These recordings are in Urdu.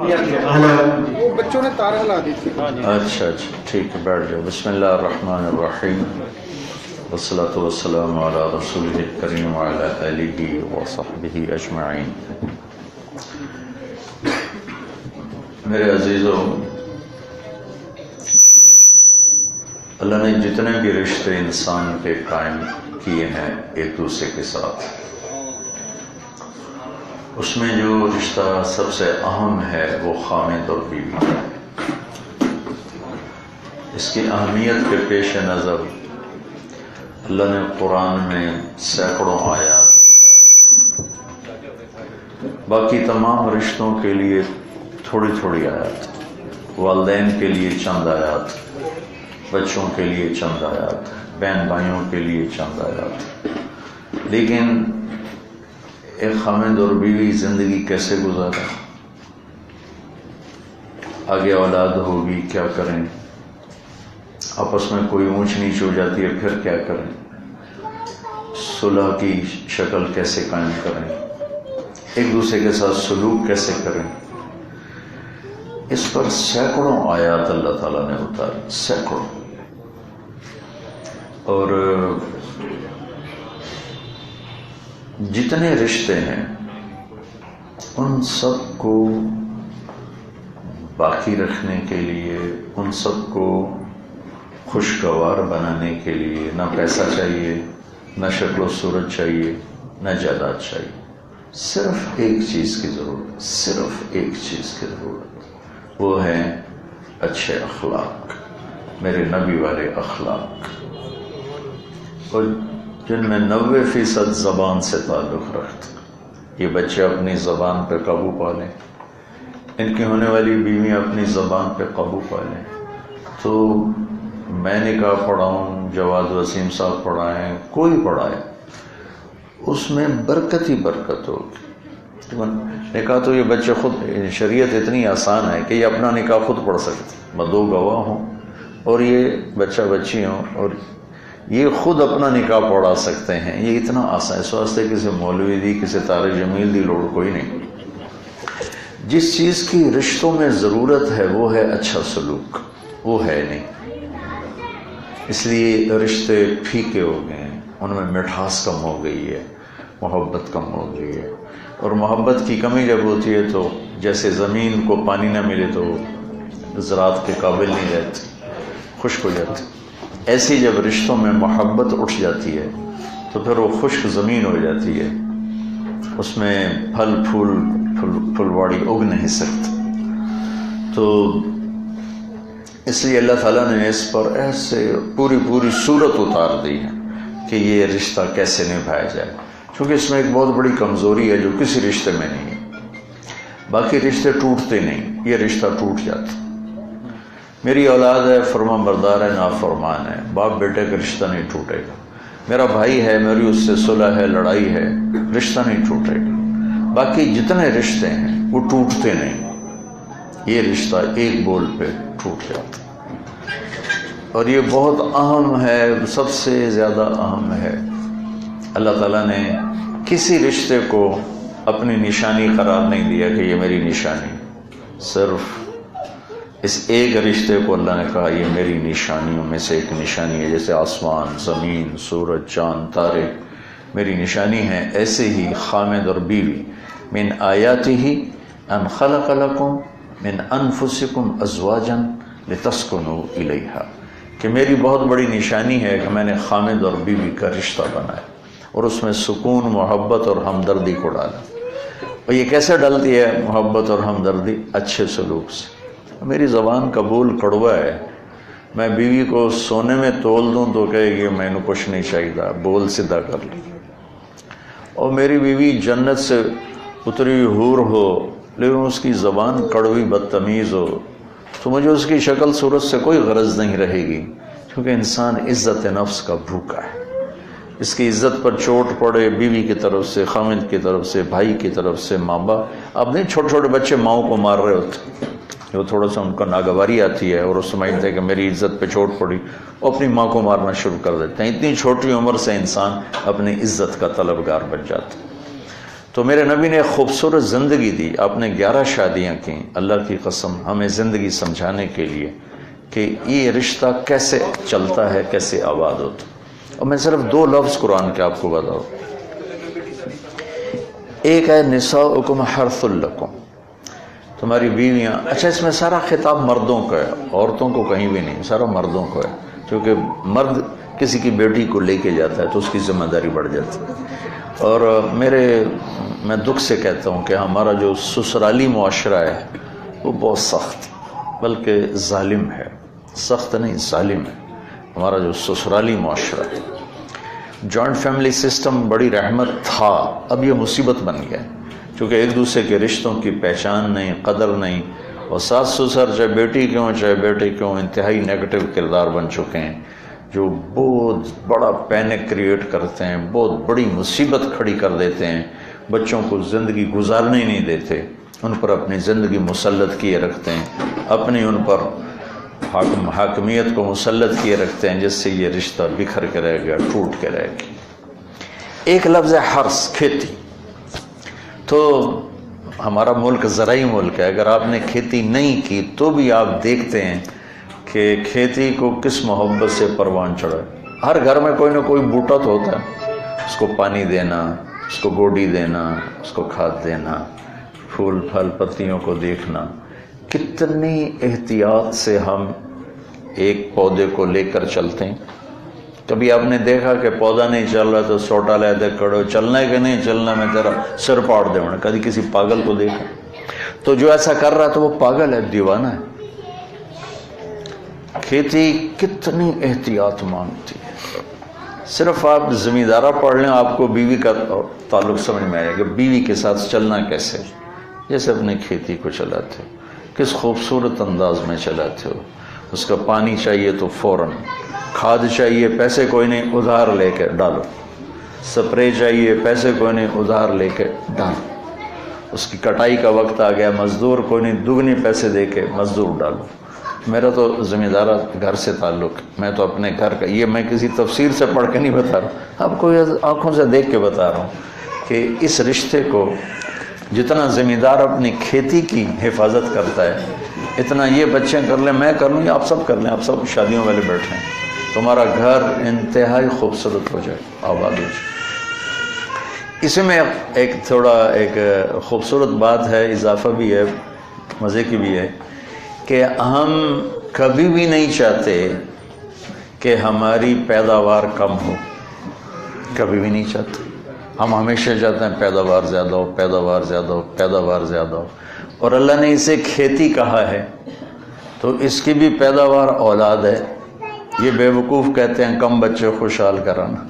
وہ بچوں نے تار ہلا دی تھی. اچھا ٹھیک ہے، بیٹھ جاؤ. بسم اللہ الرحمن الرحیم، والصلاۃ والسلام علی رسولہ الکریم وعلی آلہ وصحبہ اجمعین. میرے عزیزو، اللہ نے جتنے بھی رشتے انسان کے قائم کیے ہیں ایک دوسرے کے ساتھ، اس میں جو رشتہ سب سے اہم ہے وہ خامد اور بیوی ہے. اس کی اہمیت کے پیش نظر اللہ نے قرآن میں سینکڑوں آیات، باقی تمام رشتوں کے لیے تھوڑی تھوڑی آیات، والدین کے لیے چند آیات، بچوں کے لیے چند آیات، بہن بھائیوں کے لیے چند آیات. لیکن ایک خامد اور بیوی زندگی کیسے گزارا، آگے اولاد ہوگی کیا کریں، آپس میں کوئی اونچ نیچ ہو جاتی ہے پھر کیا کریں، صلح کی شکل کیسے قائم کریں، ایک دوسرے کے ساتھ سلوک کیسے کریں، اس پر سینکڑوں آیات اللہ تعالیٰ نے اتاری، سینکڑوں. اور جتنے رشتے ہیں ان سب کو باقی رکھنے کے لیے، ان سب کو خوشگوار بنانے کے لیے نہ پیسہ چاہیے، نہ شکل و صورت چاہیے، نہ جائیداد چاہیے. صرف ایک چیز کی ضرورت، صرف ایک چیز کی ضرورت، وہ ہے اچھے اخلاق، میرے نبی والے اخلاق، اور جن میں 90% زبان سے تعلق رکھتے. یہ بچے اپنی زبان پہ قابو پا لیں، ان کی ہونے والی بیوی اپنی زبان پہ قابو پا لیں، تو میں نکاح پڑھاؤں، جواد وسیم صاحب پڑھائیں، کوئی پڑھائے، اس میں برکت ہی برکت ہوگی. نکاح تو یہ بچے خود، شریعت اتنی آسان ہے کہ یہ اپنا نکاح خود پڑھ سکتے، 2 گواہ ہوں اور یہ بچہ بچی ہوں اور یہ خود اپنا نکاح پڑھا سکتے ہیں. یہ اتنا آسان، اس واسطے کسی مولوی دی، کسی طارق جمیل دی لوڑ کوئی نہیں. جس چیز کی رشتوں میں ضرورت ہے وہ ہے اچھا سلوک، وہ ہے نہیں. اس لیے رشتے پھیکے ہو گئے ہیں، ان میں مٹھاس کم ہو گئی ہے، محبت کم ہو گئی ہے. اور محبت کی کمی جب ہوتی ہے تو جیسے زمین کو پانی نہ ملے تو زراعت کے قابل نہیں رہتی، خشک ہو جاتی. ایسی جب رشتوں میں محبت اٹھ جاتی ہے تو پھر وہ خشک زمین ہو جاتی ہے، اس میں پھل پھلواڑی اگ نہیں سکتی. تو اس لیے اللہ تعالیٰ نے اس پر ایسے پوری صورت اتار دی ہے کہ یہ رشتہ کیسے نبھایا جائے، کیونکہ اس میں ایک بہت بڑی کمزوری ہے جو کسی رشتے میں نہیں ہے. باقی رشتے ٹوٹتے نہیں، یہ رشتہ ٹوٹ جاتا. میری اولاد ہے، فرما بردار ہے، نافرمان ہے، باپ بیٹے کا رشتہ نہیں ٹوٹے گا. میرا بھائی ہے، میری اس سے صلح ہے، لڑائی ہے، رشتہ نہیں ٹوٹے گا. باقی جتنے رشتے ہیں وہ ٹوٹتے نہیں، یہ رشتہ ایک بول پہ ٹوٹ جاتا. اور یہ بہت اہم ہے، سب سے زیادہ اہم ہے. اللہ تعالیٰ نے کسی رشتے کو اپنی نشانی قرار نہیں دیا کہ یہ میری نشانی. صرف اس ایک رشتے کو اللہ نے کہا یہ میری نشانیوں میں سے ایک نشانی ہے. جیسے آسمان، زمین، سورج، چاند، تارے میری نشانی ہے، ایسے ہی خامد اور بیوی. من آیاتہ ان خلق لکم من انفسکم ازواجا لتسکنوا الیہا، کہ میری بہت بڑی نشانی ہے کہ میں نے خامد اور بیوی کا رشتہ بنایا اور اس میں سکون، محبت اور ہمدردی کو ڈالا. اور یہ کیسے ڈالتی ہے محبت اور ہمدردی؟ اچھے سلوک سے. میری زبان کا بول کڑوا ہے، میں بیوی کو سونے میں تول دوں تو کہے گی میں نے کچھ نہیں چاہیے، بول سیدھا کر لی. اور میری بیوی جنت سے اتری حور ہو لیکن اس کی زبان کڑوی بدتمیز ہو تو مجھے اس کی شکل صورت سے کوئی غرض نہیں رہے گی، کیونکہ انسان عزت نفس کا بھوکا ہے. اس کی عزت پر چوٹ پڑے بیوی کی طرف سے، خامد کی طرف سے، بھائی کی طرف سے، ماں باپ. اب نہیں چھوٹے چھوٹے بچے ماؤں کو مار رہے ہوتے، جو تھوڑا سا ان کا ناگواری آتی ہے اور وہ سمجھتے ہیں کہ میری عزت پہ چوٹ پڑی، وہ اپنی ماں کو مارنا شروع کر دیتے ہیں. اتنی چھوٹی عمر سے انسان اپنی عزت کا طلبگار بن جاتا ہے. تو میرے نبی نے ایک خوبصورت زندگی دی، آپ نے 11 شادیاں کی، اللہ کی قسم ہمیں زندگی سمجھانے کے لیے کہ یہ رشتہ کیسے چلتا ہے، کیسے آباد ہوتا ہے۔ اور میں صرف 2 لفظ قرآن کے آپ کو بتاؤں، ایک ہے نساؤکم حرث لکم، تمہاری بیویاں، اچھا اس میں سارا خطاب مردوں کا ہے، عورتوں کو کہیں بھی نہیں، سارا مردوں کا ہے، کیونکہ مرد کسی کی بیٹی کو لے کے جاتا ہے تو اس کی ذمہ داری بڑھ جاتی ہے۔ اور میں دکھ سے کہتا ہوں کہ ہمارا جو سسرالی معاشرہ ہے وہ بہت سخت بلکہ ظالم ہے، سخت نہیں ظالم ہے ہمارا جو سسرالی معاشرہ ہے۔ جوائنٹ فیملی سسٹم بڑی رحمت تھا، اب یہ مصیبت بن گیا کیونکہ ایک دوسرے کے رشتوں کی پہچان نہیں، قدر نہیں، اور ساس سسر چاہے بیٹی کیوں چاہے بیٹے کیوں انتہائی نیگیٹو کردار بن چکے ہیں، جو بہت بڑا پینک کریٹ کرتے ہیں، بہت بڑی مصیبت کھڑی کر دیتے ہیں، بچوں کو زندگی گزارنے نہیں دیتے، ان پر اپنی زندگی مسلط کیے رکھتے ہیں، اپنی ان پر حاکمیت کو مسلط کیے رکھتے ہیں، جس سے یہ رشتہ بکھر کے رہ گیا، ٹوٹ کے رہ گیا۔ ایک لفظ ہے حرث، کھیتی۔ تو ہمارا ملک زرعی ملک ہے، اگر آپ نے کھیتی نہیں کی تو بھی آپ دیکھتے ہیں کہ کھیتی کو کس محبت سے پروان چڑھا ہے۔ ہر گھر میں کوئی نہ کوئی بوٹا تو ہوتا ہے، اس کو پانی دینا، اس کو گوڈی دینا، اس کو کھاد دینا، پھول پھل پتیوں کو دیکھنا۔ کتنی احتیاط سے ہم ایک پودے کو لے کر چلتے ہیں۔ کبھی آپ نے دیکھا کہ پودا نہیں چل رہا تو سوٹا لیتے کھڑے، چلنا ہے کہ نہیں چلنا، میں تیرا سر پاڑ دے۔ کبھی کسی پاگل کو دیکھا تو جو ایسا کر رہا تو وہ پاگل ہے، دیوانہ ہے۔ کھیتی کتنی احتیاط مانگتی ہے۔ صرف آپ زمیندارہ پڑھ لیں، آپ کو بیوی کا تعلق سمجھ میں آئے گا، بیوی کے ساتھ چلنا کیسے، جیسے اپنے کھیتی کو چلاتے ہو، کس خوبصورت انداز میں چلاتے ہو۔ اس کا پانی چاہیے تو فوراً، کھاد چاہیے پیسے کوئی نہیں ادھار لے کے ڈالو، سپرے چاہیے پیسے کوئی نہیں ادھار لے کے ڈالو، اس کی کٹائی کا وقت آ گیا، مزدور کوئی نہیں دگنی پیسے دے کے مزدور ڈالو۔ میرا تو زمیندارہ گھر سے تعلق، میں تو اپنے گھر کا، یہ میں کسی تفسیر سے پڑھ کے نہیں بتا رہا، آپ کو آنکھوں سے دیکھ کے بتا رہا ہوں کہ اس رشتے کو جتنا زمیندار اپنی کھیتی کی حفاظت کرتا ہے، اتنا یہ بچے کر لیں، میں کر لوں، یا آپ سب کر لیں، آپ سب شادیوں والے بیٹھے ہیں، تمہارا گھر انتہائی خوبصورت ہو جائے، آباد ہو جائے۔ اسی میں ایک خوبصورت بات ہے، اضافہ بھی ہے، مزے کی بھی ہے، کہ ہم کبھی بھی نہیں چاہتے کہ ہماری پیداوار کم ہو، کبھی بھی نہیں چاہتے، ہم ہمیشہ چاہتے ہیں پیداوار زیادہ ہو، پیداوار زیادہ ہو، پیداوار زیادہ ہو۔ اور اللہ نے اسے کھیتی کہا ہے تو اس کی بھی پیداوار اولاد ہے۔ یہ بے وقوف کہتے ہیں کم بچے خوشحال کرانا،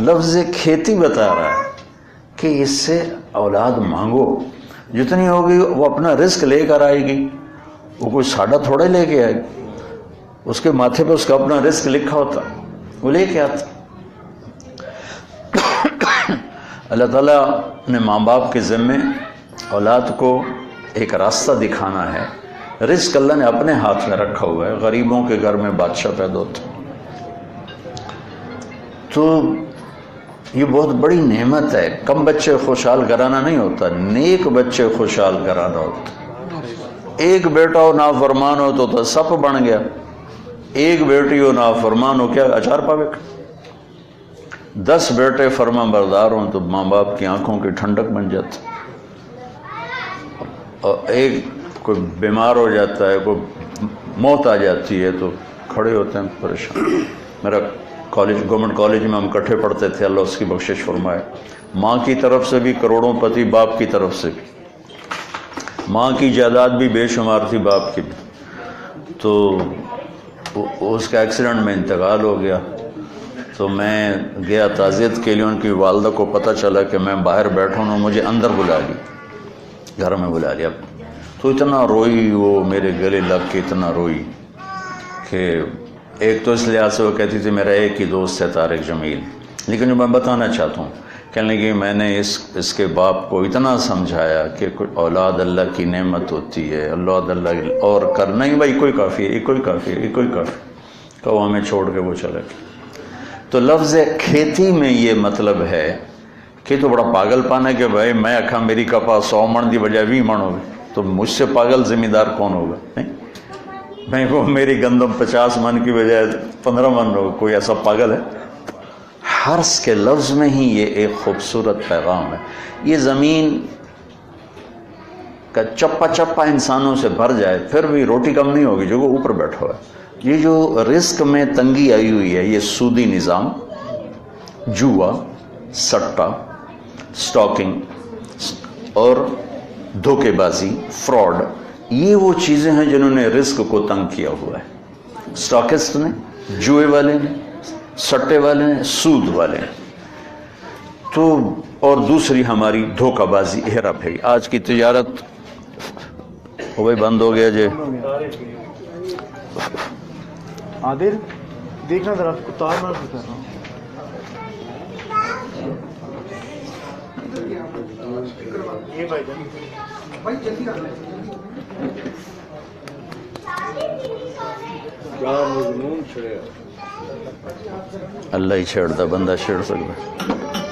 لفظ کھیتی بتا رہا ہے کہ اس سے اولاد مانگو، جتنی ہوگی وہ اپنا رزق لے کر آئے گی، وہ کوئی ساڑھا تھوڑے لے کے آئے گی، اس کے ماتھے پہ اس کا اپنا رزق لکھا ہوتا، وہ لے کے آتا۔ اللہ تعالیٰ نے ماں باپ کے ذمے اولاد کو ایک راستہ دکھانا ہے، رزق اللہ نے اپنے ہاتھ میں رکھا ہوا ہے، غریبوں کے گھر میں بادشاہ پیدا ہوتا ہے، تو یہ بہت بڑی نعمت ہے۔ کم بچے خوشحال کرانا نہیں ہوتا، نیک بچے خوشحال کرانا ہوتا۔ ایک بیٹا ہو نافرمان ہو تو سپ بن گیا، ایک بیٹی ہو نافرمان ہو کیا اچار پاوے، 10 بیٹے فرما بردار ہوں تو ماں باپ کی آنکھوں کی ٹھنڈک بن جاتی، اور ایک کوئی بیمار ہو جاتا ہے، کوئی موت آ جاتی ہے تو کھڑے ہوتے ہیں پریشان۔ میرا گورنمنٹ کالج میں ہم اکٹھے پڑھتے تھے، اللہ اس کی بخشش فرمائے، ماں کی طرف سے بھی کروڑوں پتی، باپ کی طرف سے بھی، ماں کی جائیداد بھی بے شمار تھی، باپ کی بھی، تو اس کا ایکسیڈنٹ میں انتقال ہو گیا، تو میں گیا تعزیت کے لیے، ان کی والدہ کو پتہ چلا کہ میں باہر بیٹھا ہوں، مجھے اندر بلا لی، گھر میں بلا لیا، تو اتنا روئی، وہ میرے گلے لگ کے اتنا روئی کہ ایک تو اس لحاظ سے وہ کہتی تھی میرا ایک ہی دوست ہے طارق جمیل، لیکن جو میں بتانا چاہتا ہوں، کہنے لگی میں نے اس کے باپ کو اتنا سمجھایا کہ اولاد اللہ کی نعمت ہوتی ہے، اللہ اور کرنا ہی بھائی کوئی کافی ہے، کوئی کافی ہے، کوئی کافی، کہ وہ ہمیں چھوڑ کے وہ چلے گئے۔ تو لفظ کھیتی میں یہ مطلب ہے کہ تو بڑا پاگل پان ہے کہ بھائی میں اکھا میری کپا 100 من دی بجائے 20 من ہوگی، تو مجھ سے پاگل ذمہ دار کون ہوگا؟ میں وہ میری گندم 50 من کی بجائے 15 من ہوگا، کوئی ایسا پاگل ہے؟ حرص کے لفظ میں ہی یہ ایک خوبصورت پیغام ہے۔ یہ زمین کا چپا چپا انسانوں سے بھر جائے پھر بھی روٹی کم نہیں ہوگی جو وہ اوپر بیٹھا ہوا ہے۔ یہ جو رزق میں تنگی آئی ہوئی ہے، یہ سودی نظام، جوا، سٹا، سٹاکنگ اور دھوکے بازی، فراڈ، یہ وہ چیزیں ہیں جنہوں نے رزق کو تنگ کیا ہوا ہے۔ سٹاکسٹ نے، جوئے والے نے، سٹے والے نے، سود والے نے، تو اور دوسری ہماری دھوکہ بازی، ہیرا پھیری۔ آج کی تجارت وہ بھائی بند ہو گیا جی۔ عادل دیکھنا ذرا کتار نہ کر رہا ہوں۔ یہ بھائی جان بھائی جلدی کر لیں۔ اللہ ہی چھیڑتا، بندہ چھیڑ سکتا۔